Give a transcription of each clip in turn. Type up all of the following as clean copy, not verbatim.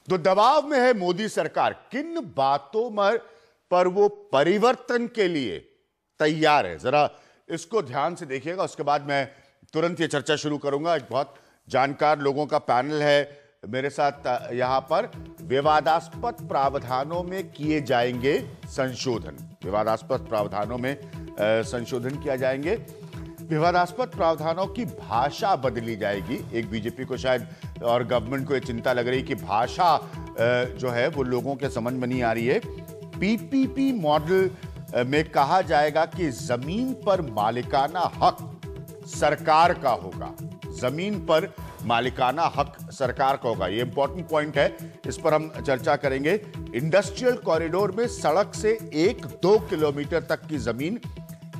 तो दबाव में है मोदी सरकार। किन बातों पर वो परिवर्तन के लिए तैयार है, जरा इसको ध्यान से देखिएगा। उसके बाद मैं तुरंत ये चर्चा शुरू करूंगा। एक बहुत जानकार लोगों का पैनल है मेरे साथ यहां पर। विवादास्पद प्रावधानों में किए जाएंगे संशोधन, विवादास्पद प्रावधानों में संशोधन किया जाएंगे। विवादास्पद प्रावधानों की भाषा बदली जाएगी। एक बीजेपी को शायद और गवर्नमेंट को यह चिंता लग रही कि भाषा जो है वो लोगों के समझ में नहीं आ रही है। पीपीपी मॉडल में कहा जाएगा कि जमीन पर मालिकाना हक सरकार का होगा, जमीन पर मालिकाना हक सरकार का होगा। ये इंपॉर्टेंट पॉइंट है, इस पर हम चर्चा करेंगे। इंडस्ट्रियल कॉरिडोर में सड़क से 1-2 किलोमीटर तक की जमीन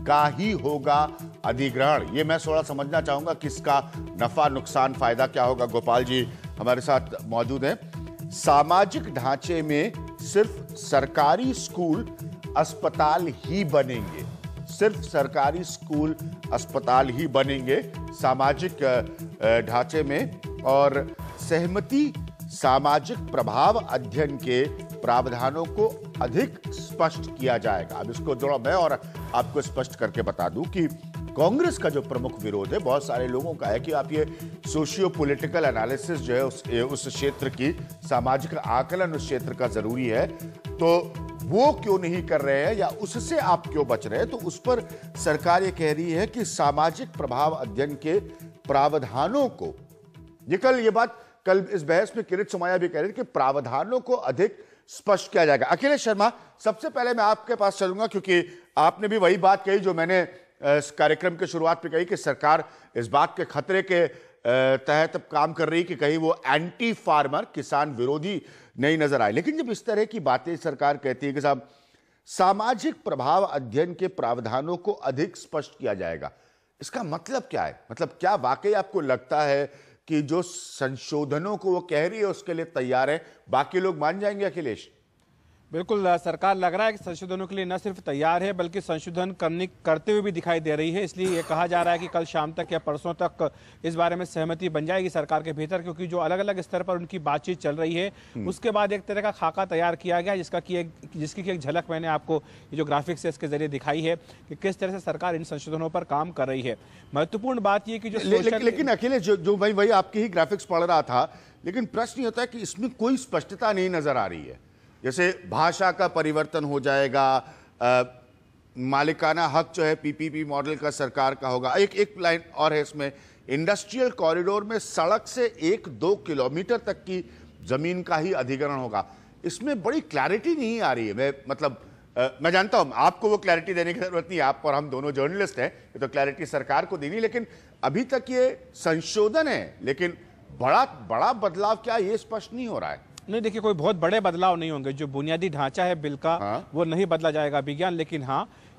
का ही होगा अधिग्रहण। ये मैं थोड़ा समझना चाहूंगा कि इसका नफा नुकसान फायदा क्या होगा। गोपाल जी हमारे साथ मौजूद हैं। सामाजिक ढांचे में सिर्फ सरकारी स्कूल अस्पताल ही बनेंगे, सिर्फ सरकारी स्कूल अस्पताल ही बनेंगे सामाजिक ढांचे में। और सहमति सामाजिक प्रभाव अध्ययन के प्रावधानों को अधिक स्पष्ट किया जाएगा। अब इसको थोड़ा मैं और आपको स्पष्ट करके बता दूं कि कांग्रेस का जो प्रमुख विरोध है बहुत सारे लोगों का है कि आप ये सोशियो पॉलिटिकल एनालिसिस जो है उस क्षेत्र की, सामाजिक आकलन उस क्षेत्र का जरूरी है, तो वो क्यों नहीं कर रहे हैं या उससे आप क्यों बच रहे हैं। तो उस पर सरकार ये कह रही है कि सामाजिक प्रभाव अध्ययन के प्रावधानों को, ये बात कल इस बहस में किरीट सोमैया भी कह रहे थे कि प्रावधानों को अधिक स्पष्ट किया जाएगा। अखिलेश शर्मा, सबसे पहले मैं आपके पास चलूंगा क्योंकि आपने भी वही बात कही जो मैंने इस कार्यक्रम के शुरुआत पे कही कि सरकार इस बात के खतरे के तहत काम कर रही कि कहीं वो एंटी फार्मर, किसान विरोधी नहीं नजर आए। लेकिन जब इस तरह की बातें सरकार कहती है कि साहब सामाजिक प्रभाव अध्ययन के प्रावधानों को अधिक स्पष्ट किया जाएगा, इसका मतलब क्या है? मतलब क्या वाकई आपको लगता है कि जो संशोधनों को वो कह रही है उसके लिए तैयार है, बाकी लोग मान जाएंगे? अखिलेश, बिल्कुल, सरकार लग रहा है कि संशोधनों के लिए न सिर्फ तैयार है बल्कि संशोधन करते हुए भी दिखाई दे रही है। इसलिए ये कहा जा रहा है कि कल शाम तक या परसों तक इस बारे में सहमति बन जाएगी सरकार के भीतर, क्योंकि जो अलग अलग स्तर पर उनकी बातचीत चल रही है उसके बाद एक तरह का खाका तैयार किया गया जिसकी एक झलक मैंने आपको ये जो ग्राफिक्स है इसके जरिए दिखाई है कि किस तरह से सरकार इन संशोधनों पर काम कर रही है। महत्वपूर्ण बात यह कि जो लेकिन अखिलेश, जो वही आपकी ही ग्राफिक्स पढ़ रहा था, लेकिन प्रश्न ये होता है कि इसमें कोई स्पष्टता नहीं नजर आ रही है। जैसे भाषा का परिवर्तन हो जाएगा, मालिकाना हक जो है पीपीपी मॉडल का सरकार का होगा। एक लाइन और है इसमें, इंडस्ट्रियल कॉरिडोर में सड़क से 1-2 किलोमीटर तक की जमीन का ही अधिग्रहण होगा। इसमें बड़ी क्लैरिटी नहीं आ रही है। मैं जानता हूं आपको वो क्लैरिटी देने की जरूरत नहीं है, आप और हम दोनों जर्नलिस्ट हैं, ये तो क्लैरिटी सरकार को देनी, लेकिन अभी तक ये संशोधन है, लेकिन बड़ा बदलाव क्या ये स्पष्ट नहीं हो रहा है। नहीं, देखिए, कोई बहुत बड़े बदलाव नहीं होंगे। जो बुनियादी ढांचा है बिल का वो नहीं बदला जाएगा विज्ञान, लेकिन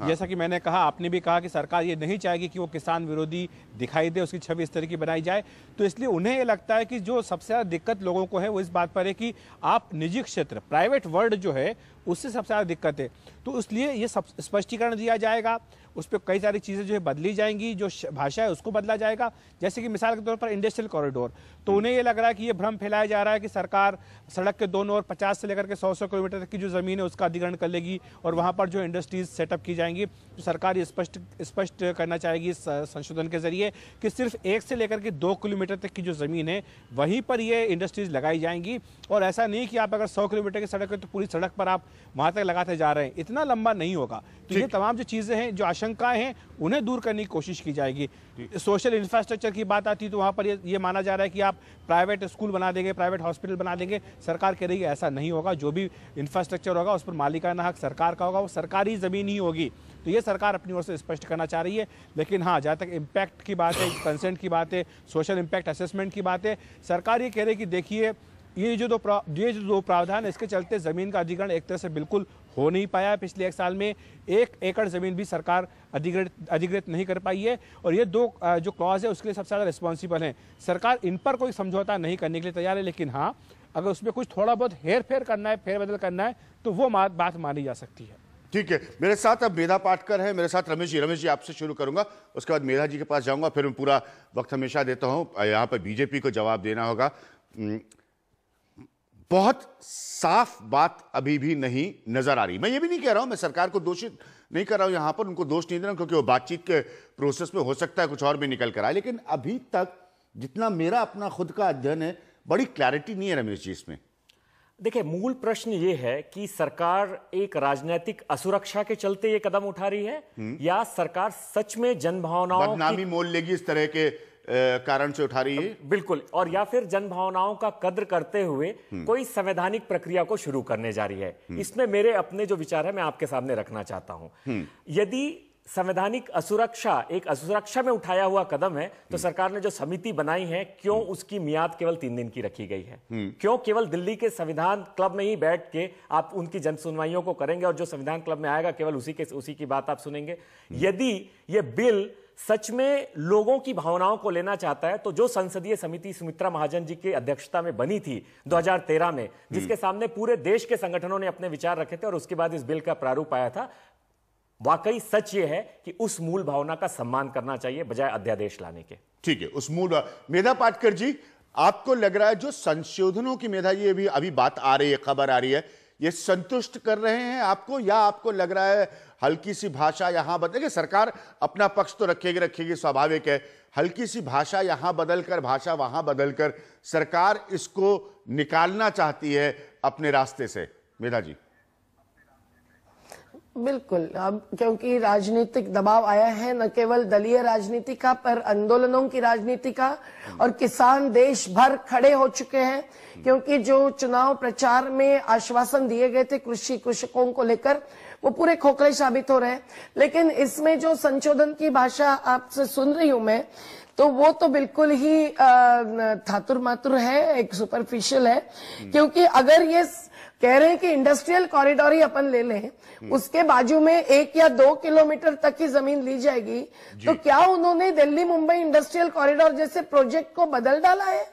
जैसा कि मैंने कहा, आपने भी कहा कि सरकार ये नहीं चाहेगी कि वो किसान विरोधी दिखाई दे, उसकी छवि इस तरह की बनाई जाए। तो इसलिए उन्हें ये लगता है कि जो सबसे ज्यादा दिक्कत लोगों को है वो इस बात पर है कि आप निजी क्षेत्र, प्राइवेट वर्ल्ड जो है उससे सबसे ज्यादा दिक्कत है। तो इसलिए ये सब स्पष्टीकरण दिया जाएगा, उस पर कई सारी चीजें जो है बदली जाएंगी, जो भाषा है उसको बदला जाएगा। जैसे कि मिसाल के तौर पर इंडस्ट्रियल कॉरिडोर, तो उन्हें ये लग रहा है कि ये भ्रम फैलाया जा रहा है कि सरकार सड़क के दोनों ओर 50 से लेकर के 100 किलोमीटर तक की जो जमीन है उसका अधिग्रहण कर लेगी और वहां पर जो इंडस्ट्रीज सेटअप की जाएंगी। तो सरकार ये स्पष्ट करना चाहेगी इस संशोधन के जरिए कि सिर्फ 1 से लेकर के 2 किलोमीटर तक की जो जमीन है वहीं पर ये इंडस्ट्रीज लगाई जाएंगी। और ऐसा नहीं कि आप अगर 100 किलोमीटर की सड़क है तो पूरी सड़क पर आप वहां तक लगाते जा रहे हैं, इतना लंबा नहीं होगा। तो ये तमाम जो चीजें हैं, जो आशंकाएं हैं, उन्हें दूर करने की कोशिश की जाएगी। सोशल इंफ्रास्ट्रक्चर की बात आती है तो वहां पर ये माना जा रहा है कि आप प्राइवेट स्कूल बना देंगे, प्राइवेट हॉस्पिटल बना देंगे। सरकार कह रही है ऐसा नहीं होगा, जो भी इंफ्रास्ट्रक्चर होगा उस पर मालिकाना हक सरकार का होगा, वो सरकारी जमीन ही होगी। तो ये सरकार अपनी ओर से स्पष्ट करना चाह रही है। लेकिन जहां तक इम्पैक्ट की बात है, कंसेंट की बात है, सोशल इम्पैक्ट असेसमेंट की बात है, सरकार ये कह रही है कि देखिए ये जो दो प्रावधान है इसके चलते जमीन का अधिग्रहण एक तरह से बिल्कुल हो नहीं पाया। पिछले 1 साल में 1 एकड़ जमीन भी सरकार अधिग्रहित नहीं कर पाई है। और ये दो जो क्लॉज है उसके लिए सबसे ज्यादा रिस्पॉन्सिबल है। सरकार इन पर कोई समझौता नहीं करने के लिए तैयार है, लेकिन अगर उसमें कुछ थोड़ा बहुत हेर फेर करना है, फेरबदल करना है, तो वो बात मानी जा सकती है। ठीक है, मेरे साथ अब मेधा पाटकर है, मेरे साथ रमेश जी आपसे शुरू करूंगा, उसके बाद मेधा जी के पास जाऊंगा, फिर मैं पूरा वक्त हमेशा देता हूं, यहाँ पर बीजेपी को जवाब देना होगा। बहुत साफ बात अभी भी नहीं नजर आ रही। मैं ये भी नहीं कह रहा हूं, मैं सरकार को दोषित नहीं कर रहा हूं, यहां पर उनको दोष नहीं दे रहा हूं, क्योंकि वो बातचीत के प्रोसेस में हो सकता है कुछ और भी निकल कर आए, लेकिन अभी तक जितना मेरा अपना खुद का अध्ययन है, बड़ी क्लैरिटी नहीं है रमेश जी इसमें। देखिए, मूल प्रश्न ये है कि सरकार एक राजनीतिक असुरक्षा के चलते ये कदम उठा रही है या सरकार सच में जनभावनाओं बदनामी मोल लेगी इस तरह के कारण से उठा रही है। बिल्कुल, और या फिर जनभावनाओं का कद्र करते हुए कोई संवैधानिक प्रक्रिया को शुरू करने जा रही है। इसमें मेरे अपने जो विचार है मैं आपके सामने रखना चाहता हूं। यदि संवैधानिक असुरक्षा एक असुरक्षा में उठाया हुआ कदम है तो सरकार ने जो समिति बनाई है, क्यों उसकी मियाद केवल 3 दिन की रखी गई है? क्यों केवल दिल्ली के संविधान क्लब में ही बैठ के आप उनकी जन सुनवाइयों को करेंगे और जो संविधान क्लब में आएगा केवल उसी की बात आप सुनेंगे? यदि यह बिल सच में लोगों की भावनाओं को लेना चाहता है तो जो संसदीय समिति सुमित्रा महाजन जी की अध्यक्षता में बनी थी 2013 में, जिसके सामने पूरे देश के संगठनों ने अपने विचार रखे थे और उसके बाद इस बिल का प्रारूप आया था, वाकई सच ये है कि उस मूल भावना का सम्मान करना चाहिए बजाय अध्यादेश लाने के। ठीक है, उस मूल मेधा पाटकर जी, आपको लग रहा है जो संशोधनों की मेधा ये भी अभी बात आ रही है, खबर आ रही है, ये संतुष्ट कर रहे हैं आपको, या आपको लग रहा है हल्की सी भाषा यहां बदलेगी? सरकार अपना पक्ष तो रखेगी, स्वाभाविक है, हल्की सी भाषा यहां बदलकर भाषा वहां बदलकर सरकार इसको निकालना चाहती है अपने रास्ते से। मेधा जी। बिल्कुल, अब क्योंकि राजनीतिक दबाव आया है, न केवल दलीय राजनीति का पर आंदोलनों की राजनीति का, और किसान देश भर खड़े हो चुके हैं, क्योंकि जो चुनाव प्रचार में आश्वासन दिए गए थे कृषकों को लेकर वो पूरे खोखले साबित हो रहे हैं। लेकिन इसमें जो संशोधन की भाषा आपसे सुन रही हूं मैं, तो वो तो बिल्कुल ही थातुर मातुर है, एक सुपरफिशियल है, क्योंकि अगर ये कह रहे हैं कि इंडस्ट्रियल कॉरिडोर ही अपन ले लें, उसके बाजू में 1 या 2 किलोमीटर तक की जमीन ली जाएगी, तो क्या उन्होंने दिल्ली मुंबई इंडस्ट्रियल कॉरिडोर जैसे प्रोजेक्ट को बदल डाला है?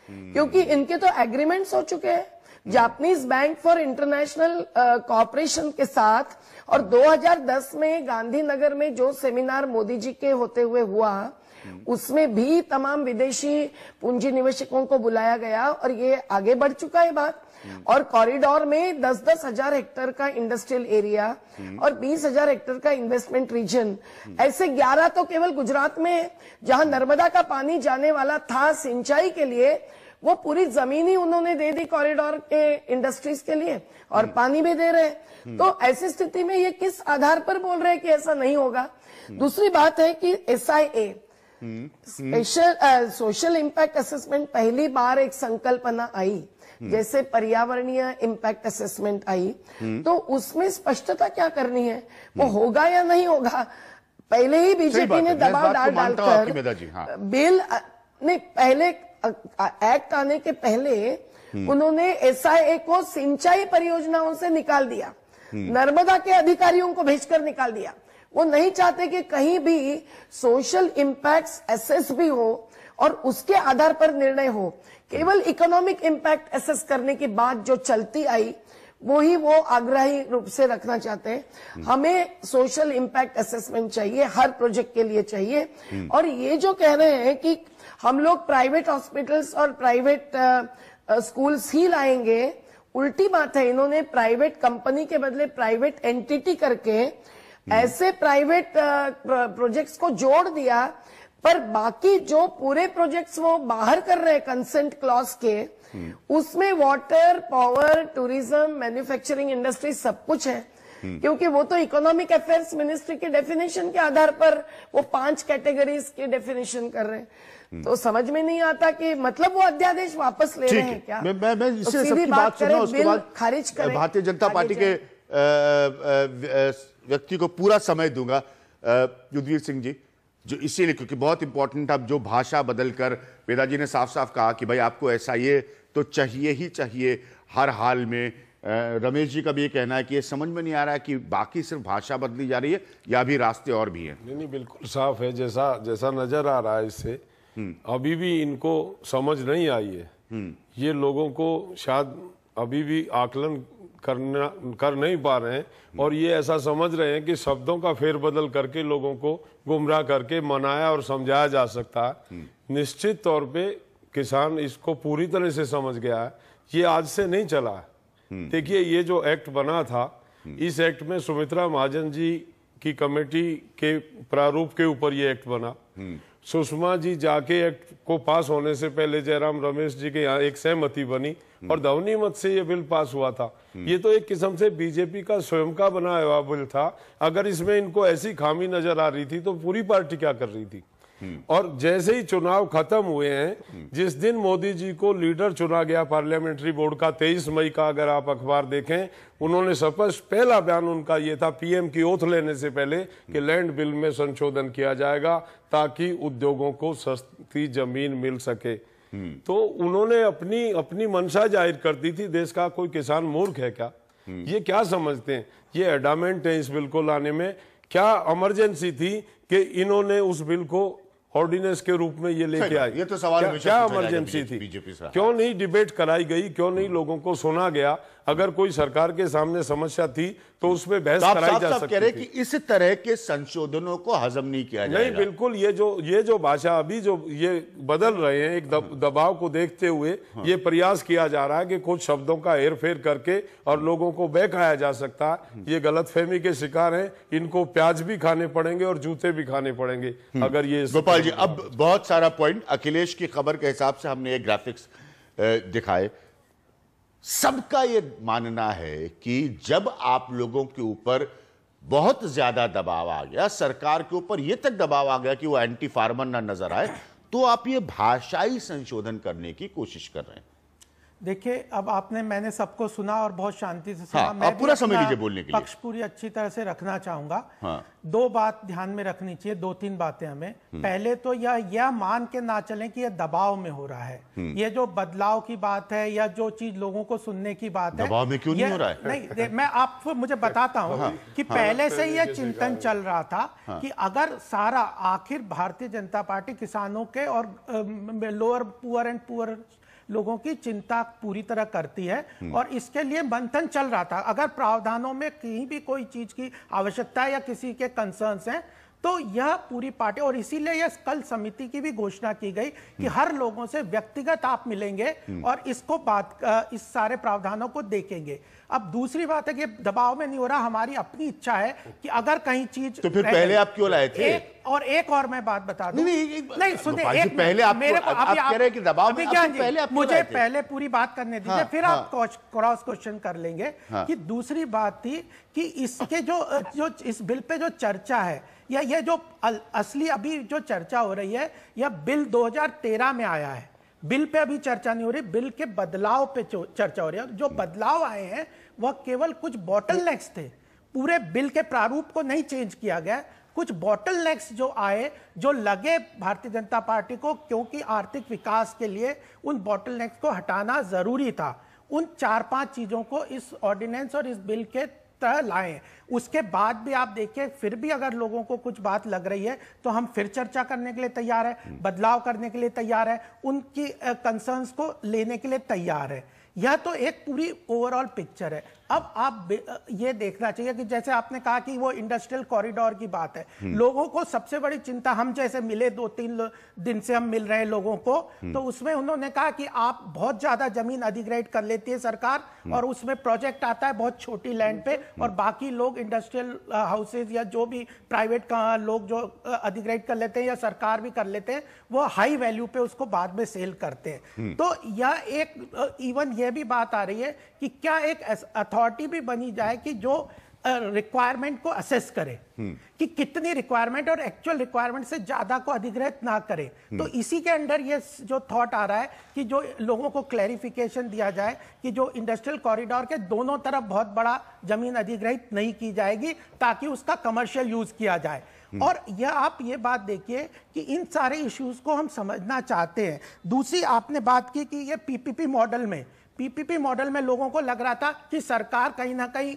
क्योंकि इनके तो एग्रीमेंट्स हो चुके हैं Japanese bank for international cooperation के साथ, और 2010 में गांधीनगर में जो सेमिनार मोदी जी के होते हुए हुआ, उसमें भी तमाम विदेशी पूंजी निवेशकों को बुलाया गया और ये आगे बढ़ चुका है बात। और कॉरिडोर में 10-10 हजार हेक्टेयर का इंडस्ट्रियल एरिया और 20,000 हेक्टेयर का इन्वेस्टमेंट रीजन, ऐसे 11 तो केवल गुजरात में, जहां नर्मदा का पानी जाने वाला था सिंचाई के लिए, वो पूरी जमीन ही उन्होंने दे दी कॉरिडोर के इंडस्ट्रीज के लिए, और पानी भी दे रहे हैं। तो ऐसी स्थिति में ये किस आधार पर बोल रहे हैं कि ऐसा नहीं होगा? दूसरी बात है कि SIA special social impact assessment पहली बार एक संकल्पना आई, जैसे पर्यावरणीय इम्पैक्ट असेसमेंट आई, तो उसमें स्पष्टता क्या करनी है, वो होगा या नहीं होगा? पहले ही बीजेपी ने दबाव डालकर बिल नहीं, पहले एक्ट आने के पहले उन्होंने SIA को सिंचाई परियोजनाओं से निकाल दिया, नर्मदा के अधिकारियों को भेजकर निकाल दिया। वो नहीं चाहते कि कहीं भी सोशल इम्पैक्ट्स एसेस भी हो और उसके आधार पर निर्णय हो। केवल इकोनॉमिक इम्पैक्ट एसेस करने की बात जो चलती आई, वो ही वो आग्रही रूप से रखना चाहते हैं। हमें सोशल इम्पैक्ट असेसमेंट चाहिए, हर प्रोजेक्ट के लिए चाहिए। और ये जो कह रहे हैं कि हम लोग प्राइवेट हॉस्पिटल्स और प्राइवेट स्कूल्स ही लाएंगे, उल्टी बात है। इन्होंने प्राइवेट कंपनी के बदले प्राइवेट एंटिटी करके ऐसे प्राइवेट प्रोजेक्ट्स को जोड़ दिया, पर बाकी जो पूरे प्रोजेक्ट्स वो बाहर कर रहे हैं कंसेंट क्लॉज के, उसमें water, power, tourism, manufacturing industry सब कुछ है। क्योंकि वो तो इकोनॉमिक अफेयर्स मिनिस्ट्री के डेफिनेशन के आधार पर वो 5 कैटेगरीज की डेफिनेशन कर रहे हैं। तो समझ में नहीं आता कि मतलब वो अध्यादेश वापस ले रहे हैं क्या? मैं इससे सबकी बात सुना, उसके बाद खारिज करें। भारतीय जनता पार्टी के व्यक्ति को पूरा समय दूंगा। युद्धवीर सिंह जी, जो इसीलिए क्योंकि बहुत इंपॉर्टेंट, अब जो भाषा बदलकर वेदा जी ने साफ साफ कहा कि भाई आपको SIA तो चाहिए ही चाहिए हर हाल में। रमेश जी का भी ये कहना है कि ये समझ में नहीं आ रहा है कि बाकी सिर्फ भाषा बदली जा रही है या भी रास्ते और भी हैं। नहीं, बिल्कुल साफ है, जैसा नजर आ रहा है इससे अभी भी इनको समझ नहीं आई है। ये लोगों को शायद अभी भी आकलन कर नहीं पा रहे हैं, और ये ऐसा समझ रहे हैं कि शब्दों का फेरबदल करके लोगों को गुमराह करके मनाया और समझाया जा सकता है। निश्चित तौर पे किसान इसको पूरी तरह से समझ गया है ये आज से नहीं चला है। देखिए ये जो एक्ट बना था, इस एक्ट में सुमित्रा महाजन जी की कमेटी के प्रारूप के ऊपर ये एक्ट बना। सुषमा जी जाके एक्ट को पास होने से पहले जयराम रमेश जी के यहाँ एक सहमति बनी और ध्वनिमत से ये बिल पास हुआ था। ये तो एक किस्म से बीजेपी का स्वयं का बनाया हुआ बिल था। अगर इसमें इनको ऐसी खामी नजर आ रही थी तो पूरी पार्टी क्या कर रही थी। और जैसे ही चुनाव खत्म हुए हैं, जिस दिन मोदी जी को लीडर चुना गया पार्लियामेंट्री बोर्ड का 23 मई का, अगर आप अखबार देखें, उन्होंने स्पष्ट पहला बयान उनका ये था पीएम की ओथ लेने से पहले कि लैंड बिल में संशोधन किया जाएगा ताकि उद्योगों को सस्ती जमीन मिल सके। तो उन्होंने अपनी अपनी मंशा जाहिर कर दी थी। देश का कोई किसान मूर्ख है क्या? ये क्या समझते हैं? ये एडामेंट है इस बिल को लाने में। क्या इमरजेंसी थी कि इन्होंने उस बिल को ऑर्डिनेंस के रूप में ये लेके आए? ये तो सवाल क्या इमरजेंसी थी? बीजेपी से क्यों नहीं डिबेट कराई गई? क्यों नहीं लोगों को सुना गया? अगर कोई सरकार के सामने समस्या थी तो उसमें बहस कराई जा सकती कह रहे कि इस तरह के संशोधनों को हजम नहीं किया जाएगा। नहीं, बिल्कुल। ये जो भाषा अभी जो ये बदल रहे हैं, एक दबाव को देखते हुए ये प्रयास किया जा रहा है कि कुछ शब्दों का हेरफेर करके और लोगों को बहकाया जा सकता है। ये गलतफहमी के शिकार हैं। इनको प्याज भी खाने पड़ेंगे और जूते भी खाने पड़ेंगे अगर ये। गोपाल जी, अब बहुत सारा पॉइंट अखिलेश की खबर के हिसाब से हमने ये ग्राफिक्स दिखाए। सबका ये मानना है कि जब आप लोगों के ऊपर बहुत ज्यादा दबाव आ गया, सरकार के ऊपर ये तक दबाव आ गया कि वो एंटी फार्मर ना नजर आए, तो आप ये भाषाई संशोधन करने की कोशिश कर रहे हैं। देखिए, अब मैंने सबको सुना और बहुत शांति से सुना। हाँ, मैं आप पूरा समय दीजिए बोलने के लिए। पक्ष पूरी अच्छी तरह से रखना चाहूंगा। हाँ। दो बात ध्यान में रखनी चाहिए, दो तीन बातें हमें। पहले तो यह मान के ना चलें कि यह दबाव में हो रहा है। ये जो बदलाव की बात है या जो चीज लोगों को सुनने की बात है, दबाव में क्यों नहीं हो रहा है? नहीं, मैं आपको मुझे बताता हूं कि पहले से यह चिंतन चल रहा था कि अगर सारा आखिर भारतीय जनता पार्टी किसानों के और लोअर पुअर एंड पुअर लोगों की चिंता पूरी तरह करती है और इसके लिए मंथन चल रहा था। अगर प्रावधानों में कहीं भी कोई चीज की आवश्यकता है या किसी के कंसर्न्स हैं तो यह पूरी पार्टी, और इसीलिए यह कल समिति की भी घोषणा की गई कि हर लोगों से व्यक्तिगत आप मिलेंगे और इसको इस सारे प्रावधानों को देखेंगे। अब दूसरी बात है कि दबाव में नहीं हो रहा, हमारी अपनी इच्छा है कि अगर कहीं चीज तो फिर पहले आप क्यों लाए थे? एक और मैं बात बता दूं। नहीं सुनिए, पहले आप कह रहे हैं कि दबाव में, पहले आप मुझे पहले पूरी बात करने दीजिए, फिर आप क्रॉस क्वेश्चन कर लेंगे। कि दूसरी बात थी कि इसके जो इस बिल पे जो चर्चा है या ये जो असली अभी जो चर्चा हो रही है, यह बिल 2013 में आया है। बिल पे अभी चर्चा नहीं हो रही, बिल के बदलाव पे चर्चा हो रही है। जो बदलाव आए हैं वह केवल कुछ बॉटलनेक्स थे, पूरे बिल के प्रारूप को नहीं चेंज किया गया। कुछ बॉटलनेक्स जो आए, जो लगे भारतीय जनता पार्टी को, क्योंकि आर्थिक विकास के लिए उन बॉटलनेक्स को हटाना जरूरी था। उन 4-5 चीजों को इस ऑर्डिनेंस और इस बिल के तरह लाए। उसके बाद भी आप देखिए, फिर भी अगर लोगों को कुछ बात लग रही है तो हम फिर चर्चा करने के लिए तैयार है, बदलाव करने के लिए तैयार है, उनकी कंसर्न्स को लेने के लिए तैयार है। यह तो एक पूरी ओवरऑल पिक्चर है। अब आप ये देखना चाहिए कि जैसे आपने कहा कि वो इंडस्ट्रियल कॉरिडोर की बात है, लोगों को सबसे बड़ी चिंता, हम जैसे मिले 2-3 दिन से हम मिल रहे हैं लोगों को, तो उसमें उन्होंने कहा कि आप बहुत ज्यादा जमीन अधिग्रहित कर लेती है सरकार और उसमें प्रोजेक्ट आता है बहुत छोटी लैंड पे और बाकी लोग इंडस्ट्रियल हाउसेज या जो भी प्राइवेट लोग जो अधिग्रहित कर लेते हैं या सरकार भी कर लेते हैं, वो हाई वैल्यू पे उसको बाद में सेल करते हैं। तो यह एक इवन ये भी बात आ रही है कि क्या एक अथॉरिटी भी बनी जाए कि जो रिक्वायरमेंट को असेस करे कि कितनी रिक्वायरमेंट और एक्चुअल रिक्वायरमेंट से ज्यादा को अधिग्रहित ना करे। तो इसी के अंडर ये जो थॉट आ रहा है कि जो लोगों को क्लैरिफिकेशन दिया जाए कि जो इंडस्ट्रियल कॉरिडोर के दोनों तरफ बहुत बड़ा जमीन अधिग्रहित नहीं की जाएगी ताकि उसका कमर्शियल यूज किया जाए। और यह आप ये बात देखिए कि इन सारे इश्यूज को हम समझना चाहते हैं। दूसरी आपने बात की कि ये पीपीपी मॉडल में लोगों को लग रहा था कि सरकार कहीं ना कहीं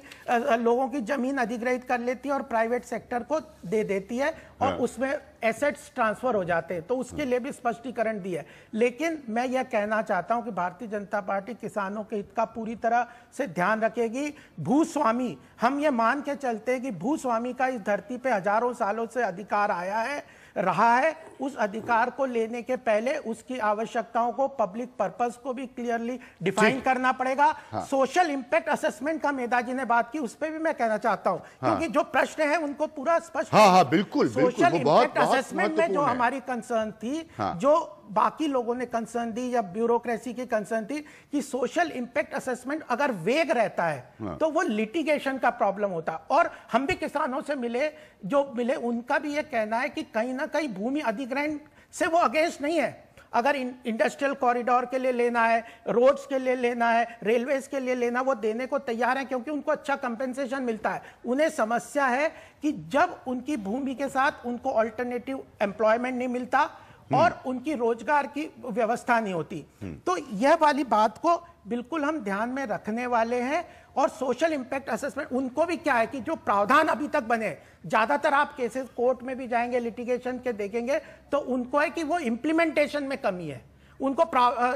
लोगों की जमीन अधिग्रहित कर लेती है और प्राइवेट सेक्टर को दे देती है और उसमें एसेट्स ट्रांसफर हो जाते हैं, तो उसके लिए भी स्पष्टीकरण दिया है। लेकिन मैं यह कहना चाहता हूं कि भारतीय जनता पार्टी किसानों के हित का पूरी तरह से ध्यान रखेगी। भूस्वामी, हम ये मान के चलते हैं कि भूस्वामी का इस धरती पे हजारों सालों से अधिकार आया है। रहा है, उस अधिकार को लेने के पहले उसकी आवश्यकताओं को, पब्लिक पर्पस को भी क्लियरली डिफाइन करना पड़ेगा। सोशल इंपैक्ट असेसमेंट का मेधा जी ने बात की, उस पर भी मैं कहना चाहता हूं, क्योंकि जो प्रश्न है उनको पूरा स्पष्ट। बिल्कुल सोशल इंपैक्ट असेसमेंट में जो हमारी कंसर्न थी, जो बाकी लोगों ने कंसर्न दी या ब्यूरोक्रेसी की कंसर्न थी, कि सोशल इंपैक्ट असेसमेंट अगर वेग रहता है तो वो लिटिगेशन का प्रॉब्लम होता। और हम भी किसानों से मिले, उनका भी ये कहना है कि कहीं ना कहीं भूमि अधिग्रहण से वो अगेंस्ट नहीं है। अगर इंडस्ट्रियल कॉरिडोर के लिए लेना है, रोड्स के लिए लेना है, रेलवेज के लिए लेना, वो देने को तैयार है, क्योंकि उनको अच्छा कंपेंसेशन मिलता है। उन्हें समस्या है कि जब उनकी भूमि के साथ उनको ऑल्टरनेटिव एम्प्लॉयमेंट नहीं मिलता और उनकी रोजगार की व्यवस्था नहीं होती। तो यह वाली बात को बिल्कुल हम ध्यान में रखने वाले हैं। और सोशल इंपैक्ट असेसमेंट, उनको भी क्या है कि जो प्रावधान अभी तक बने, ज्यादातर आप केसेस कोर्ट में भी जाएंगे, लिटिगेशन के देखेंगे, तो उनको है कि वो इंप्लीमेंटेशन में कमी है। उनको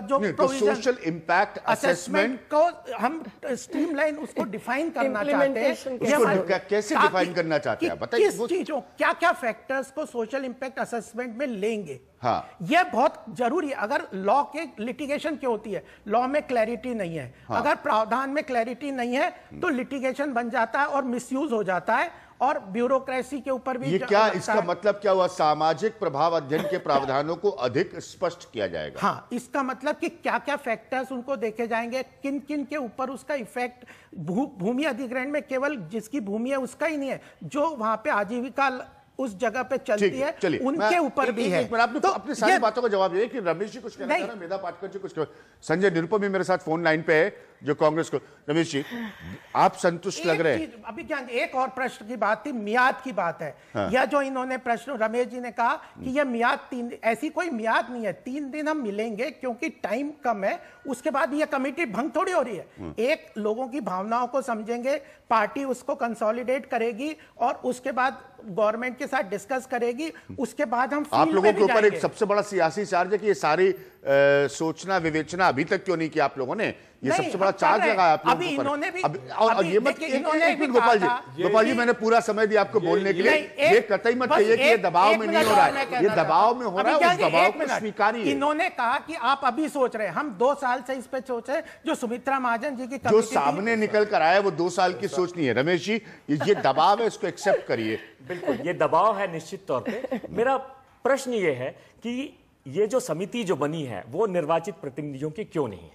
जो सोशल इंपैक्ट असेसमेंट को हम स्ट्रीमलाइन उसको डिफाइन करना चाहते हैं। कैसे डिफाइन करना चाहते हैं बताइए? किस चीजों, क्या क्या फैक्टर्स को सोशल इंपैक्ट असेसमेंट में लेंगे, यह बहुत जरूरी है। अगर लॉ के लिटिगेशन क्यों होती है? लॉ में क्लैरिटी नहीं है। अगर प्रावधान में क्लैरिटी नहीं है तो लिटिगेशन बन जाता है और मिसयूज हो जाता है, और ब्यूरोक्रेसी के ऊपर भी। ये क्या, इसका मतलब क्या हुआ? सामाजिक प्रभाव अध्ययन के प्रावधानों को अधिक स्पष्ट किया जाएगा। हाँ, इसका मतलब कि क्या क्या फैक्टर्स उनको देखे जाएंगे, किन किन के ऊपर उसका इफेक्ट। भूमि अधिग्रहण में केवल जिसकी भूमि है उसका ही नहीं है, जो वहां पे आजीविका उस जगह पे चलती है उनके ऊपर भी है। तो अपनी सारी बातों का जवाब ये कि रमेश जी कुछ कहना चाह रहे हैं, मेधा पाटकर जी कुछ, संजय निरुपम भी मेरे साथ फोन लाइन पे है जो कांग्रेस को। रमेश जी, आप संतुष्ट लग रहे हैं? अभी क्या, एक और प्रश्न की बात थी, मियाद की बात है। यह जो इन्होंने प्रश्न, रमेश जी ने कहा कि यह मियाद 3 दिन, ऐसी कोई मियाद नहीं है। 3 दिन हम मिलेंगे क्योंकि टाइम कम है, उसके बाद यह कमेटी भंग थोड़ी हो रही है। एक, लोगों की भावनाओं को समझेंगे, पार्टी उसको कंसोलिडेट करेगी और उसके बाद गवर्नमेंट के साथ डिस्कस करेगी, उसके बाद हम आप लोगों के ऊपर एक सबसे बड़ा सियासी चार्ज है कि ये सारी सोचना विवेचना अभी तक क्यों नहीं किया आप लोगों ने? ये सबसे बड़ा चार्ज लगा आप लोगों को। इन्होंने भी और ये मत, गोपाल जी मैंने पूरा समय दिया आपको बोलने के लिए, ये कतई मत कहिए कि ये दबाव में नहीं हो रहा है, ये दबाव में हो रहा है, उस दबाव को स्वीकारिए। इन्होंने कहा कि आप अभी सोच रहे हैं, हम 2 साल से इस पे सोचे, जो सुमित्रा महाजन जी की जो सामने निकल कर आया वो 2 साल की सोच नहीं है। रमेश जी, ये दबाव है, इसको एक्सेप्ट करिए। बिल्कुल, ये दबाव है निश्चित तौर पे। मेरा प्रश्न ये है कि ये जो समिति जो बनी है वो निर्वाचित प्रतिनिधियों की क्यों नहीं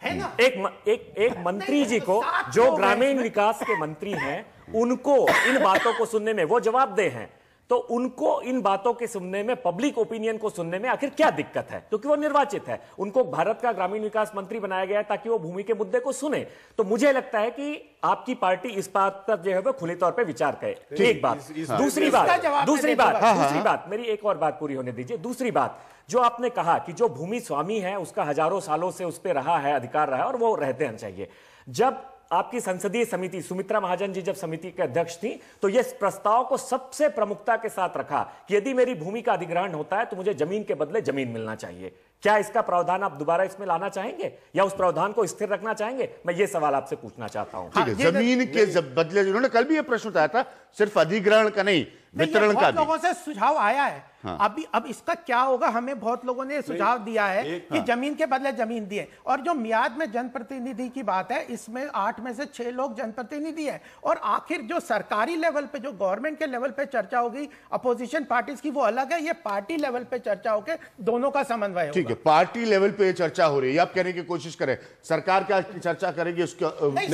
है ना? एक मंत्री जी को, जो ग्रामीण विकास के मंत्री हैं, उनको इन बातों को सुनने में, वो जवाबदेह हैं, तो उनको इन बातों के सुनने में, पब्लिक ओपिनियन को सुनने में आखिर क्या दिक्कत है? क्योंकि वो निर्वाचित है, उनको भारत का ग्रामीण विकास मंत्री बनाया गया है ताकि वो भूमि के मुद्दे को सुने। तो मुझे लगता है कि आपकी पार्टी इस बात पर जो है वो खुले तौर पे विचार करे। एक बात। दूसरी बात, मेरी एक और बात पूरी होने दीजिए। दूसरी बात, जो आपने कहा कि जो भूमि स्वामी है उसका हजारों सालों से उस पर रहा है, अधिकार रहा है और वो रहते हैं चाहिए। जब आपकी संसदीय समिति, सुमित्रा महाजन जी जब समिति के अध्यक्ष थी, तो यह प्रस्ताव को सबसे प्रमुखता के साथ रखा कि यदि मेरी भूमि का अधिग्रहण होता है तो मुझे जमीन के बदले जमीन मिलना चाहिए। क्या इसका प्रावधान आप दोबारा इसमें लाना चाहेंगे या उस प्रावधान को स्थिर रखना चाहेंगे? मैं ये सवाल आपसे पूछना चाहता हूं। ठीक है, जमीन के बदले, उन्होंने कल भी ये प्रश्न उठाया था, सिर्फ अधिग्रहण का नहीं, वितरण का भी। लोगों से सुझाव आया है। अब इसका क्या होगा, हमें बहुत लोगों ने सुझाव दिया है कि जमीन के बदले जमीन दिए। और जो मियाद में जनप्रतिनिधि की बात है, इसमें 8 में से 6 लोग जनप्रतिनिधि हैं। और आखिर जो सरकारी लेवल पे, जो गवर्नमेंट के लेवल पे चर्चा होगी अपोजिशन पार्टीज की, वो अलग है। ये पार्टी लेवल पे चर्चा होकर दोनों का समन्वय होगा। ठीक है, पार्टी लेवल पे चर्चा हो रही है, आप कहने की कोशिश करें, सरकार क्या चर्चा करेगी उसका? वही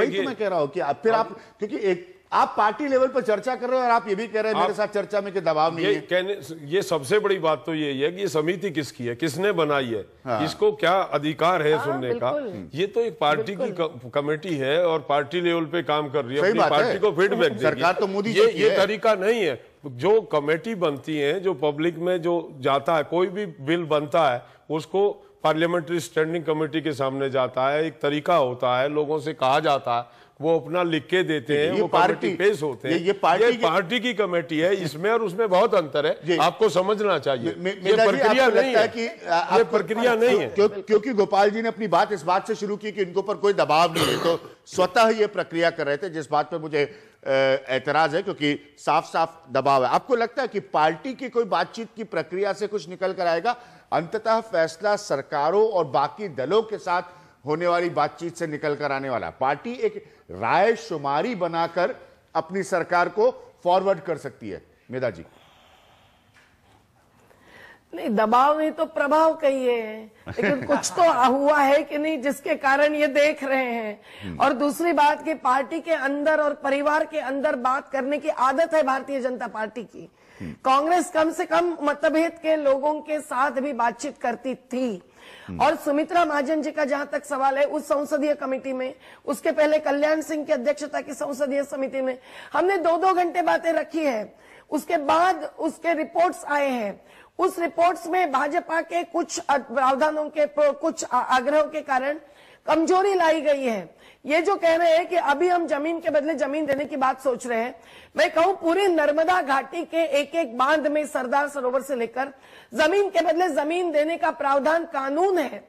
तो मैं कह रहा हूं कि फिर आप, क्योंकि आप पार्टी लेवल पर चर्चा कर रहे हो और आप ये भी कह रहे हैं मेरे साथ चर्चा में कि दबाव नहीं है। ये सबसे बड़ी बात तो यही है कि ये समिति किसकी है, किसने बनाई है, इसको क्या अधिकार है सुनने का? ये तो एक पार्टी की कमेटी है और पार्टी लेवल पे काम कर रही है, अपनी पार्टी को फीडबैक देगी। सरकार तो मोदी ये तरीका नहीं है। जो कमेटी बनती है, जो पब्लिक में जो जाता है, कोई भी बिल बनता है उसको पार्लियामेंट्री स्टैंडिंग कमेटी के सामने जाता है, एक तरीका होता है, लोगों से कहा जाता है, वो अपना लिख के देते हैं, वो कमेटी पेश होते हैं। ये पार्टी की कमेटी है, इसमें और उसमें बहुत अंतर है, आपको समझना चाहिए। ये प्रक्रिया नहीं है कि ये प्रक्रिया नहीं है, क्योंकि गोपाल जी ने अपनी बात इस बात से शुरू की कि इनको पर कोई दबाव नहीं है, तो स्वतः ये प्रक्रिया कर रहे थे, जिस बात पर मुझे एतराज है, क्योंकि साफ साफ दबाव है। आपको लगता है कि पार्टी की कोई बातचीत की प्रक्रिया से कुछ निकल कर आएगा? अंततः फैसला सरकारों और बाकी दलों के साथ होने वाली बातचीत से निकल कर आने वाला। पार्टी एक राय शुमारी बनाकर अपनी सरकार को फॉरवर्ड कर सकती है। मेधा जी, नहीं, दबाव नहीं तो प्रभाव कहिए, लेकिन कुछ तो हुआ है कि नहीं जिसके कारण ये देख रहे हैं। और दूसरी बात कि पार्टी के अंदर और परिवार के अंदर बात करने की आदत है भारतीय जनता पार्टी की। कांग्रेस कम से कम मतभेद के लोगों के साथ भी बातचीत करती थी। और सुमित्रा महाजन जी का जहां तक सवाल है, उस संसदीय कमेटी में, उसके पहले कल्याण सिंह की अध्यक्षता की संसदीय समिति में हमने 2-2 घंटे बातें रखी है। उसके बाद उसके रिपोर्ट्स आए हैं। उस रिपोर्ट्स में भाजपा के कुछ प्रावधानों के कुछ आग्रहों के कारण कमजोरी लाई गई है। ये जो कह रहे हैं कि अभी हम जमीन के बदले जमीन देने की बात सोच रहे हैं, मैं कहूं पूरी नर्मदा घाटी के एक एक बांध में सरदार सरोवर से लेकर जमीन के बदले जमीन देने का प्रावधान कानून है।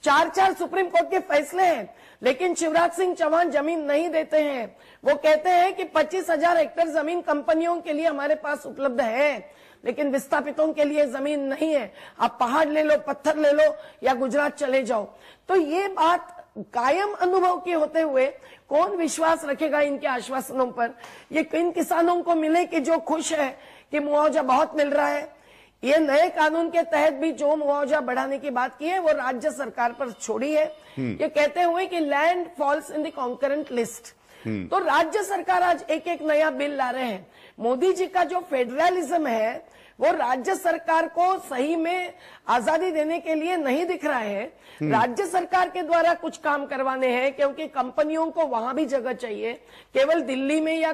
4-4 सुप्रीम कोर्ट के फैसले हैं, लेकिन शिवराज सिंह चौहान जमीन नहीं देते हैं। वो कहते हैं कि 25,000 हेक्टेयर जमीन कंपनियों के लिए हमारे पास उपलब्ध है, लेकिन विस्थापितों के लिए जमीन नहीं है। आप पहाड़ ले लो, पत्थर ले लो या गुजरात चले जाओ। तो ये बात कायम अनुभव के होते हुए कौन विश्वास रखेगा इनके आश्वासनों पर? ये किन किसानों को मिले कि जो खुश है कि मुआवजा बहुत मिल रहा है? ये नए कानून के तहत भी जो मुआवजा बढ़ाने की बात की है वो राज्य सरकार पर छोड़ी है। ये कहते हुए कि land falls in the concurrent list. तो राज्य सरकार आज एक एक नया बिल ला रहे हैं। मोदी जी का जो फेडरलिज्म है वो राज्य सरकार को सही में आजादी देने के लिए नहीं दिख रहा है। राज्य सरकार के द्वारा कुछ काम करवाने हैं, क्योंकि कंपनियों को वहां भी जगह चाहिए। केवल दिल्ली में या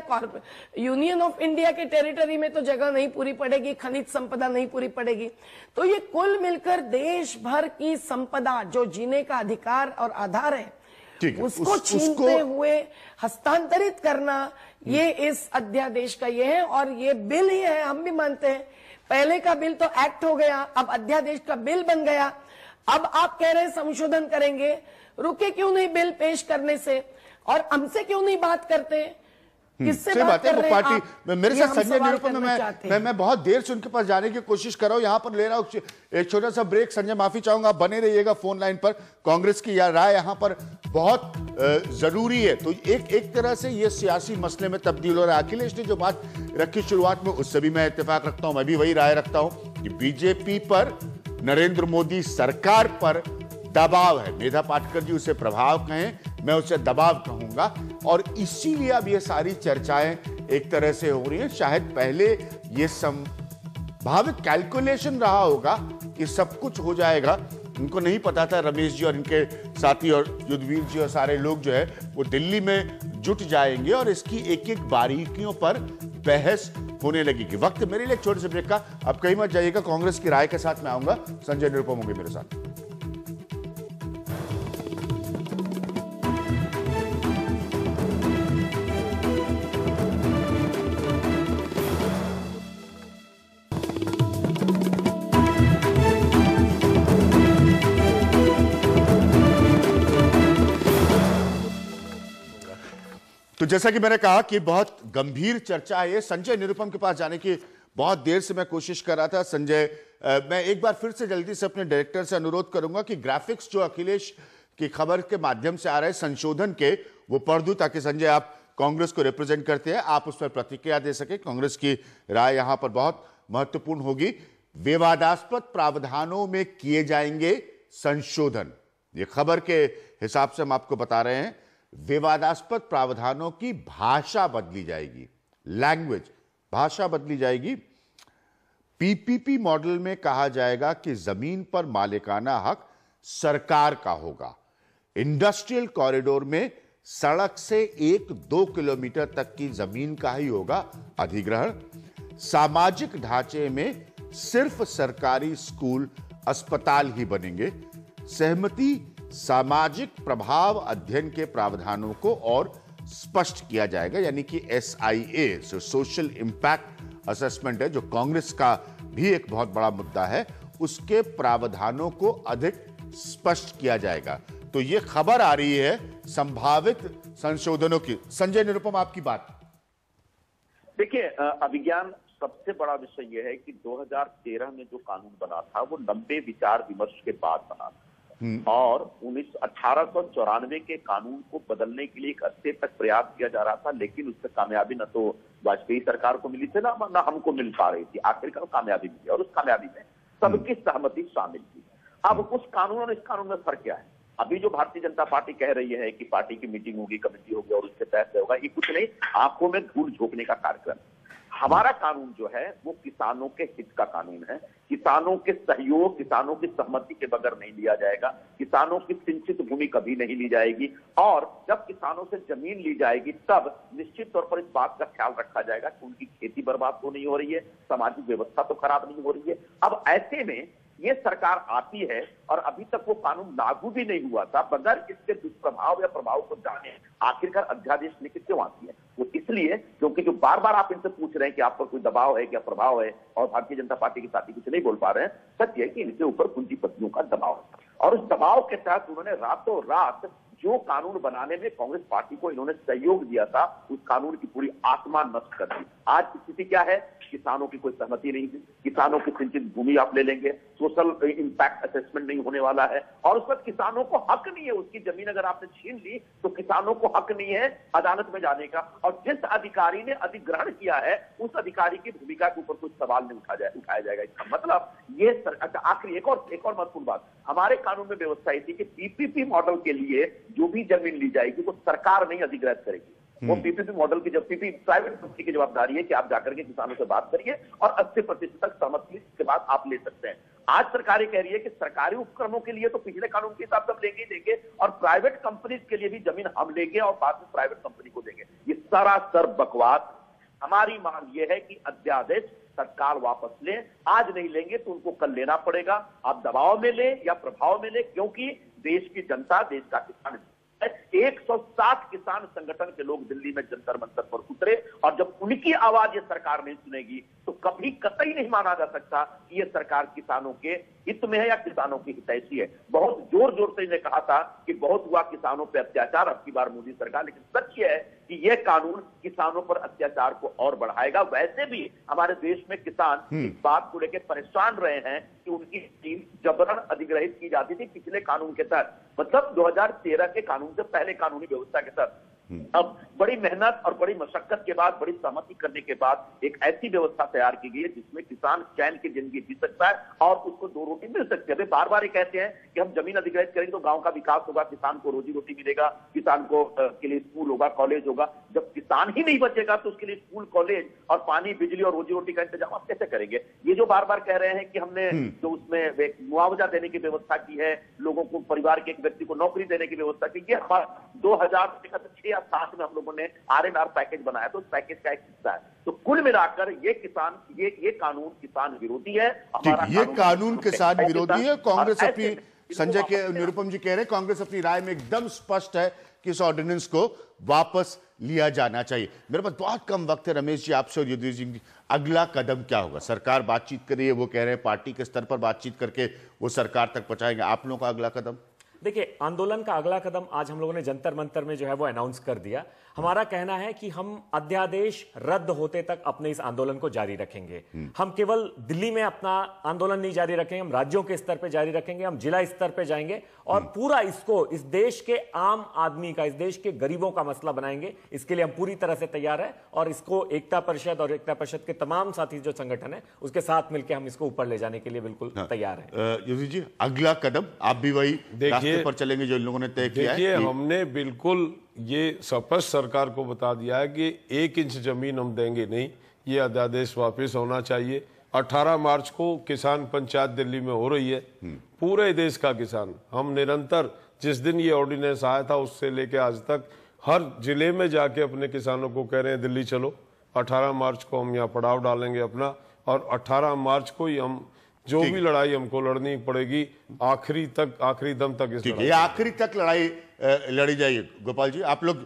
यूनियन ऑफ इंडिया के टेरिटरी में तो जगह नहीं पूरी पड़ेगी, खनिज संपदा नहीं पूरी पड़ेगी। तो ये कुल मिलकर देश भर की संपदा जो जीने का अधिकार और आधार है, उसको छीनते हुए हस्तांतरित करना, ये इस अध्यादेश का ये है। और ये बिल ही है, हम भी मानते हैं। पहले का बिल तो एक्ट हो गया, अब अध्यादेश का बिल बन गया। अब आप कह रहे हैं संशोधन करेंगे, रुके क्यों नहीं बिल पेश करने से? और हमसे क्यों नहीं बात करते? किससे बात कर रहे हैं आप? मेरे साथ संजय निरुपम मैं बहुत देर से उनके पास जाने की कोशिश कर रहा हूं, यहां पर ले रहा हूं एक छोटा सा ब्रेक। संजय, माफी चाहूंगा, आप बने रहिएगा फोन लाइन पर। कांग्रेस की राय यहां पर बहुत जरूरी है। तो एक तरह से ये सियासी मसले में तब्दील हो रहा है। अखिलेश ने जो बात रखी शुरुआत में, उससे भी मैं इत्तेफाक रखता हूं। मैं भी वही राय रखता हूं कि बीजेपी पर, नरेंद्र मोदी सरकार पर दबाव है। मेधा पाटकर जी उसे प्रभाव कहें, मैं उसे दबाव कहूंगा। और इसीलिए अब ये सारी चर्चाएं एक तरह से हो रही हैं। शायद पहले ये संभावित कैलकुलेशन रहा होगा कि सब कुछ हो जाएगा। उनको नहीं पता था, रमेश जी और इनके साथी और युद्धवीर जी और सारे लोग जो है वो दिल्ली में जुट जाएंगे और इसकी एक एक बारीकियों पर बहस होने लगेगी। वक्त मेरे लिए एक छोटे से ब्रेक का। अब कहीं मत जाइएगा, कांग्रेस की राय के साथ मैं आऊंगा। संजय निरुपम होंगे मेरे साथ। तो जैसा कि मैंने कहा कि बहुत गंभीर चर्चा है ये। संजय निरुपम के पास जाने की बहुत देर से मैं कोशिश कर रहा था। संजय, मैं एक बार फिर से जल्दी से अपने डायरेक्टर से अनुरोध करूंगा कि ग्राफिक्स जो अखिलेश की खबर के माध्यम से आ रहे हैं संशोधन के, वो पढ़ दूं, ताकि संजय, आप कांग्रेस को रिप्रेजेंट करते हैं, आप उस पर प्रतिक्रिया दे सके। कांग्रेस की राय यहां पर बहुत महत्वपूर्ण होगी। विवादास्पद प्रावधानों में किए जाएंगे संशोधन, ये खबर के हिसाब से हम आपको बता रहे हैं। विवादास्पद प्रावधानों की भाषा बदली जाएगी, लैंग्वेज, भाषा बदली जाएगी। पीपीपी मॉडल में कहा जाएगा कि जमीन पर मालिकाना हक सरकार का होगा। इंडस्ट्रियल कॉरिडोर में सड़क से 1-2 किलोमीटर तक की जमीन का ही होगा अधिग्रहण। सामाजिक ढांचे में सिर्फ सरकारी स्कूल, अस्पताल ही बनेंगे। सहमति सामाजिक प्रभाव अध्ययन के प्रावधानों को और स्पष्ट किया जाएगा, यानी कि SIA, जो सोशल इंपैक्ट असेसमेंट है, जो कांग्रेस का भी एक बहुत बड़ा मुद्दा है, उसके प्रावधानों को अधिक स्पष्ट किया जाएगा। तो यह खबर आ रही है संभावित संशोधनों की। संजय निरुपम, आपकी बात। देखिए, अभिज्ञान सबसे बड़ा विषय यह है कि 2013 में जो कानून बना था वो लंबे विचार विमर्श के बाद बना था और 1894 के कानून को बदलने के लिए एक अर्से तक प्रयास किया जा रहा था, लेकिन उससे कामयाबी न तो वाजपेयी सरकार को मिली थी ना हमको मिल पा रही थी। आखिरकार कामयाबी मिली और उस कामयाबी में सबकी सहमति शामिल थी। अब उस कानून और इस कानून में फर्क क्या है? अभी जो भारतीय जनता पार्टी कह रही है कि पार्टी की मीटिंग होगी, कमेटी होगी और उसके तहत होगा, ये कुछ नहीं, आंखों में धूल झोंकने का कार्यक्रम। हमारा कानून जो है वो किसानों के हित का कानून है। किसानों के सहयोग, किसानों की सहमति के बगैर नहीं लिया जाएगा। किसानों की सिंचित भूमि कभी नहीं ली जाएगी और जब किसानों से जमीन ली जाएगी तब निश्चित तौर पर इस बात का ख्याल रखा जाएगा कि उनकी खेती बर्बाद तो नहीं हो रही है, सामाजिक व्यवस्था तो खराब नहीं हो रही है। अब ऐसे में ये सरकार आती है और अभी तक वो कानून लागू भी नहीं हुआ था, बगैर इसके दुष्प्रभाव या प्रभाव को जाने आखिरकार अध्यादेश लेके क्यों आती है? वो इसलिए क्योंकि जो बार बार आप इनसे पूछ रहे हैं कि आप पर कोई दबाव है, क्या प्रभाव है, और भारतीय जनता पार्टी के साथी कुछ नहीं बोल पा रहे हैं। सत्य है कि इनके ऊपर पूंजीपतियों का दबाव है और उस दबाव के तहत उन्होंने रातों रात जो कानून बनाने में कांग्रेस पार्टी को इन्होंने सहयोग दिया था, उस कानून की पूरी आत्मा नष्ट कर दी। आज स्थिति क्या है? किसानों की कोई सहमति नहीं थी। किसानों की सिंचित भूमि आप ले लेंगे, सोशल इंपैक्ट असेसमेंट नहीं होने वाला है और उस वक्त किसानों को हक नहीं है। उसकी जमीन अगर आपने छीन ली तो किसानों को हक नहीं है अदालत में जाने का और जिस अधिकारी ने अधिग्रहण किया है उस अधिकारी की भूमिका के ऊपर कोई सवाल नहीं उठाया जाएगा। इसका मतलब ये आखिरी एक और महत्वपूर्ण बात, हमारे कानून में व्यवस्था थी कि पीपीपी मॉडल के लिए जो भी जमीन ली जाएगी वो सरकार नहीं अधिग्रहित करेगी। वो पीपीपी मॉडल की जब प्राइवेट कंपनी की जवाबदारी है कि आप जाकर के किसानों से बात करिए और 80% तक सहमति के बाद आप ले सकते हैं। आज सरकार कह रही है कि सरकारी उपक्रमों के लिए तो पिछले कानून के हिसाब से हम लेंगे और प्राइवेट कंपनीज के लिए भी जमीन हम लेंगे और बाद में प्राइवेट कंपनी को देंगे। ये सरासर बकवास। हमारी मांग ये है कि अध्यादेश तत्काल वापस लें। आज नहीं लेंगे तो उनको कल लेना पड़ेगा। आप दबाव में लें या प्रभाव में लें, क्योंकि देश की जनता, देश का किसान 160 किसान संगठन के लोग दिल्ली में जंतर मंतर पर उतरे और जब उनकी आवाज ये सरकार नहीं सुनेगी तो कभी कतई नहीं माना जा सकता कि ये सरकार किसानों के हित में है या किसानों की हितैषी है। बहुत जोर जोर से इन्हें कहा था कि बहुत हुआ किसानों पर अत्याचार अब की बार मोदी सरकार, लेकिन सच ये है कि यह कानून किसानों पर अत्याचार को और बढ़ाएगा। वैसे भी हमारे देश में किसान इस बात को लेकर परेशान रहे हैं कि उनकी जमीन जबरन अधिग्रहित की जाती थी पिछले कानून के तहत, मतलब 2013 के कानून से पहले कानूनी व्यवस्था के तहत। अब बड़ी मेहनत और बड़ी मशक्कत के बाद, बड़ी सहमति करने के बाद एक ऐसी व्यवस्था तैयार की गई है जिसमें किसान चैन की जिंदगी जी सकता है और उसको दो रोटी मिल सकती है। वे बार बार ये कहते हैं कि हम जमीन अधिग्रहित करेंगे तो गांव का विकास होगा, किसान को रोजी रोटी मिलेगा, किसान को के लिए स्कूल होगा, कॉलेज होगा। जब किसान ही नहीं बचेगा तो उसके लिए स्कूल, कॉलेज और पानी, बिजली और रोजी रोटी का इंतजाम आप कैसे करेंगे? ये जो बार बार कह रहे हैं कि हमने जो उसमें मुआवजा देने की व्यवस्था की है, लोगों को, परिवार के एक व्यक्ति को नौकरी देने की व्यवस्था की, ये 2006 या 7 में हम लोगों ने RNR पैकेज बनाया, तो उस पैकेज का एक हिस्सा है। तो कुल मिलाकर ये कानून किसान विरोधी है। ये कानून किसान विरोधी है। कांग्रेस अपनी, संजय के निरुपम जी कह रहे हैं, कांग्रेस अपनी राय में एकदम स्पष्ट है कि इस ऑर्डिनेंस को वापस लिया जाना चाहिए। मेरे पास बहुत कम वक्त है। रमेश जी, आपसे और युद्धवीर जी, अगला कदम क्या होगा? सरकार बातचीत कर रही है, वो कह रहे हैं पार्टी के स्तर पर बातचीत करके वो सरकार तक पहुंचाएंगे। आप लोगों का अगला कदम? देखिए, आंदोलन का अगला कदम आज हम लोगों ने जंतर मंतर में जो है वो अनाउंस कर दिया। हमारा कहना है कि हम अध्यादेश रद्द होते तक अपने इस आंदोलन को जारी रखेंगे। हम केवल दिल्ली में अपना आंदोलन नहीं जारी रखेंगे, हम राज्यों के स्तर पे जारी रखेंगे, हम जिला स्तर पे जाएंगे और पूरा इसको इस देश के आम आदमी का, इस देश के गरीबों का मसला बनाएंगे। इसके लिए हम पूरी तरह से तैयार है और इसको एकता परिषद और एकता परिषद के तमाम साथी जो संगठन है उसके साथ मिलकर हम इसको ऊपर ले जाने के लिए बिल्कुल तैयार है। युद्धवीर जी, अगला कदम? आप भी वही रास्ते पर चलेंगे जो इन लोगों ने तय किया है? देखिए, हमने बिल्कुल ये स्पष्ट सरकार को बता दिया है कि 1 इंच जमीन हम देंगे नहीं। ये अध्यादेश वापस होना चाहिए। 18 मार्च को किसान पंचायत दिल्ली में हो रही है, पूरे देश का किसान। हम निरंतर, जिस दिन ये ऑर्डिनेंस आया था उससे लेके आज तक, हर जिले में जाके अपने किसानों को कह रहे हैं दिल्ली चलो। 18 मार्च को हम यहाँ पड़ाव डालेंगे अपना और 18 मार्च को ही हम जो भी लड़ाई हमको लड़नी पड़ेगी आखिरी दम तक इस ये आखिरी तक लड़ाई लड़ी जाएगी। गोपाल जी, आप लोग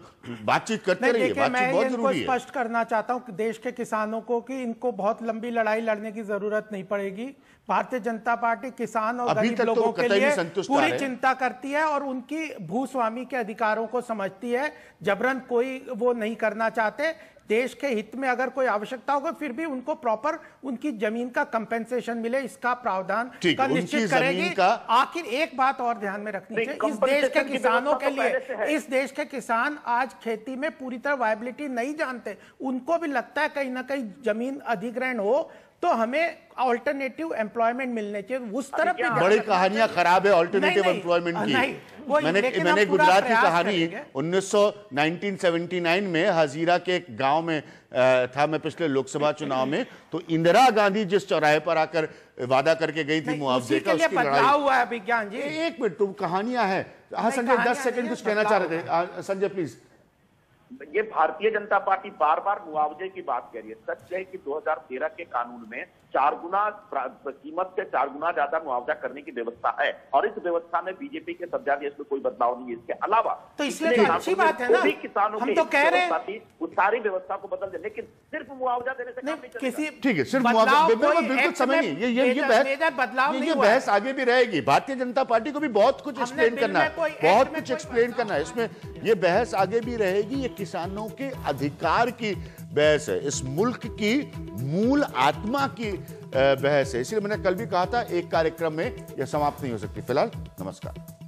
बातचीत करते रहिए, बातचीत बहुत जरूरी है। स्पष्ट करना चाहता हूं कि देश के किसानों को कि इनको बहुत लंबी लड़ाई लड़ने की जरूरत नहीं पड़ेगी। भारतीय जनता पार्टी किसान और अभी गरीब तक तो लोगों के कतई लिए भी संतुष्ट आ पूरी रहे। चिंता करती है और उनकी भूस्वामी के अधिकारों को समझती है। जबरन कोई वो नहीं करना चाहते। देश के हित में अगर कोई आवश्यकता होगा फिर भी उनको प्रॉपर उनकी जमीन का कंपेंसेशन मिले, इसका प्रावधान ठीक, का उनकी निश्चित जमीन करेगी। का आखिर एक बात और ध्यान में रखनी चाहिए, इस देश के compensation की किसानों व्यवस्था के तो पहले से लिए, है। इस देश के किसान आज खेती में पूरी तरह वायबिलिटी नहीं जानते। उनको भी लगता है कहीं ना कहीं जमीन अधिग्रहण हो तो हमें ऑल्टरनेटिव एम्प्लॉयमेंट मिलने चाहिए, उस तरफ भी ध्यान बड़ी रखना कहानियां चाहिए। खराब है ऑल्टरनेटिव नहीं, एम्प्लॉयमेंट नहीं, की। वही, लेकिन हम मैंने पूरा गुजरात की प्रयास कहानी करेंगे। 1979 में हजीरा के एक गांव में था मैं पिछले लोकसभा चुनाव में, तो इंदिरा गांधी जिस चौराहे पर आकर वादा करके गई थी नहीं, मुआवजे उसी का, के लिए उसकी बदलाव लड़ाई। हुआ है विज्ञान जी। एक मिनट, तुम कहानियां हैं। हाँ नहीं, संजय, 10 कहानियां सेकंड नहीं कुछ है, कहना चाह रहे बदलाव थे संजय, प्लीज। ये भारतीय जनता पार्टी बार बार मुआवजे की बात कह रही है। सच है कि 2013 के कानून में 4 गुना कीमत से 4 गुना ज्यादा मुआवजा करने की व्यवस्था है और इस व्यवस्था में बीजेपी के कब्जा दिया, इसमें कोई बदलाव नहीं है। इसके अलावा तो इसलिए तो अच्छी बात है ना, किसानों हम की तो कह रहे हैं उस सारी व्यवस्था को बदल दे, लेकिन सिर्फ मुआवजा देने से काम नहीं चलेगा। किसी ठीक है, सिर्फ बदलाव मुआवजा कोई बिल्कुल एक्ट समय में नहीं, ये बदलाव नहीं ये हुआ है। बहस आगे भी रहेगी। भारतीय जनता पार्टी को भी बहुत कुछ हमने एक्सप्लेन बिल करना में है, कोई एक्ट बहुत में कुछ कोई एक्सप्लेन करना है इसमें। ये बहस आगे भी रहेगी। ये किसानों के अधिकार की बहस है, इस मुल्क की मूल आत्मा की बहस है। इसलिए मैंने कल भी कहा था, एक कार्यक्रम में यह समाप्त नहीं हो सकती। फिलहाल नमस्कार।